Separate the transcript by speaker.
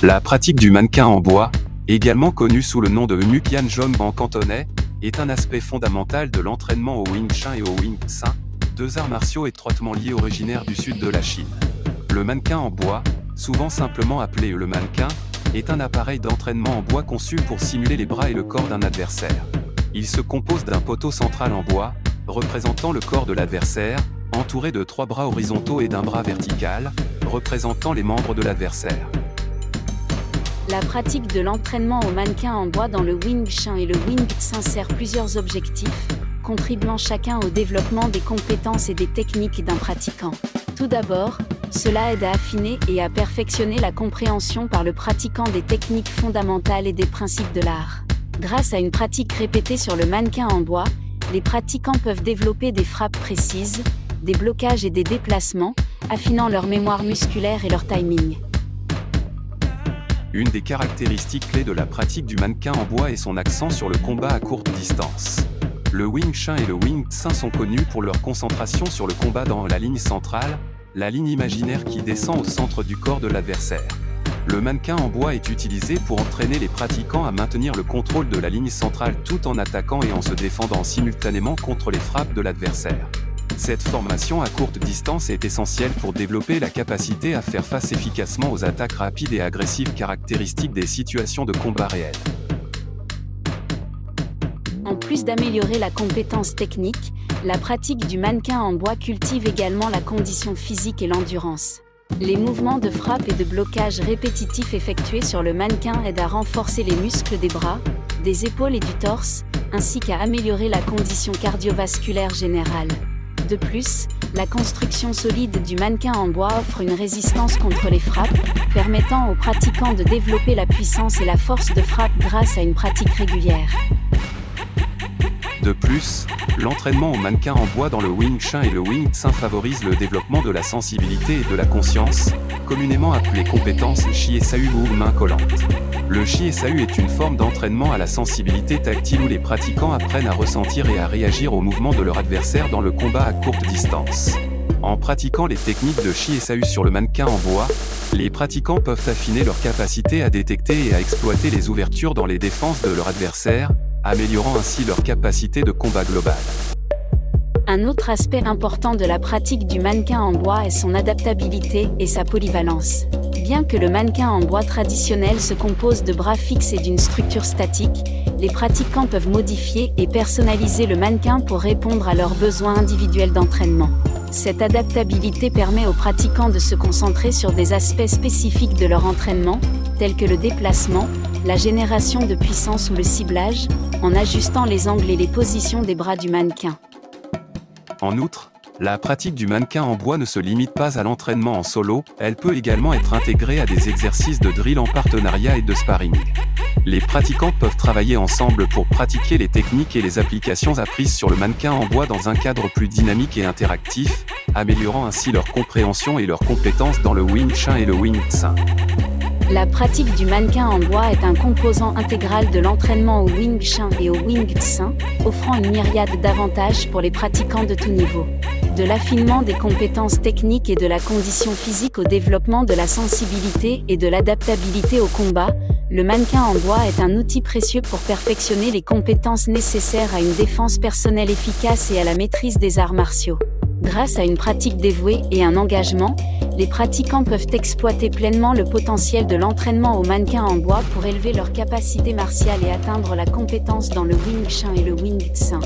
Speaker 1: La pratique du mannequin en bois, également connue sous le nom de Mukyanjong en cantonais, est un aspect fondamental de l'entraînement au Wing Chun et au Wing Tsun, deux arts martiaux étroitement liés originaires du sud de la Chine. Le mannequin en bois, souvent simplement appelé le mannequin, est un appareil d'entraînement en bois conçu pour simuler les bras et le corps d'un adversaire. Il se compose d'un poteau central en bois, représentant le corps de l'adversaire, entouré de 3 bras horizontaux et d'un bras vertical, représentant les membres de l'adversaire.
Speaker 2: La pratique de l'entraînement au mannequin en bois dans le Wing Chun et le Wing Tsun sert plusieurs objectifs, contribuant chacun au développement des compétences et des techniques d'un pratiquant. Tout d'abord, cela aide à affiner et à perfectionner la compréhension par le pratiquant des techniques fondamentales et des principes de l'art. Grâce à une pratique répétée sur le mannequin en bois, les pratiquants peuvent développer des frappes précises, des blocages et des déplacements, affinant leur mémoire musculaire et leur timing.
Speaker 1: Une des caractéristiques clés de la pratique du mannequin en bois est son accent sur le combat à courte distance. Le Wing Chun et le Wing Tsun sont connus pour leur concentration sur le combat dans la ligne centrale, la ligne imaginaire qui descend au centre du corps de l'adversaire. Le mannequin en bois est utilisé pour entraîner les pratiquants à maintenir le contrôle de la ligne centrale tout en attaquant et en se défendant simultanément contre les frappes de l'adversaire. Cette formation à courte distance est essentielle pour développer la capacité à faire face efficacement aux attaques rapides et agressives caractéristiques des situations de combat réelles.
Speaker 2: En plus d'améliorer la compétence technique, la pratique du mannequin en bois cultive également la condition physique et l'endurance. Les mouvements de frappe et de blocage répétitifs effectués sur le mannequin aident à renforcer les muscles des bras, des épaules et du torse, ainsi qu'à améliorer la condition cardiovasculaire générale. De plus, la construction solide du mannequin en bois offre une résistance contre les frappes, permettant aux pratiquants de développer la puissance et la force de frappe grâce à une pratique régulière.
Speaker 1: De plus, l'entraînement au mannequin en bois dans le Wing Chun et le Wing Tsun favorise le développement de la sensibilité et de la conscience, communément appelée compétence Shiesau ou main collante. Le Shiesau est une forme d'entraînement à la sensibilité tactile où les pratiquants apprennent à ressentir et à réagir aux mouvements de leur adversaire dans le combat à courte distance. En pratiquant les techniques de Shiesau sur le mannequin en bois, les pratiquants peuvent affiner leur capacité à détecter et à exploiter les ouvertures dans les défenses de leur adversaire, améliorant ainsi leur capacité de combat globale.
Speaker 2: Un autre aspect important de la pratique du mannequin en bois est son adaptabilité et sa polyvalence. Bien que le mannequin en bois traditionnel se compose de bras fixes et d'une structure statique, les pratiquants peuvent modifier et personnaliser le mannequin pour répondre à leurs besoins individuels d'entraînement. Cette adaptabilité permet aux pratiquants de se concentrer sur des aspects spécifiques de leur entraînement, tels que le déplacement, la génération de puissance ou le ciblage, en ajustant les angles et les positions des bras du mannequin.
Speaker 1: En outre, la pratique du mannequin en bois ne se limite pas à l'entraînement en solo, elle peut également être intégrée à des exercices de drill en partenariat et de sparring. Les pratiquants peuvent travailler ensemble pour pratiquer les techniques et les applications apprises sur le mannequin en bois dans un cadre plus dynamique et interactif, améliorant ainsi leur compréhension et leurs compétences dans le Wing Chun et le Wing Tsun.
Speaker 2: La pratique du mannequin en bois est un composant intégral de l'entraînement au Wing Chun et au Wing Tsun, offrant une myriade d'avantages pour les pratiquants de tout niveau. De l'affinement des compétences techniques et de la condition physique au développement de la sensibilité et de l'adaptabilité au combat, le mannequin en bois est un outil précieux pour perfectionner les compétences nécessaires à une défense personnelle efficace et à la maîtrise des arts martiaux. Grâce à une pratique dévouée et un engagement, les pratiquants peuvent exploiter pleinement le potentiel de l'entraînement au mannequin en bois pour élever leur capacité martiale et atteindre la compétence dans le Wing Chun et le Wing Tsun.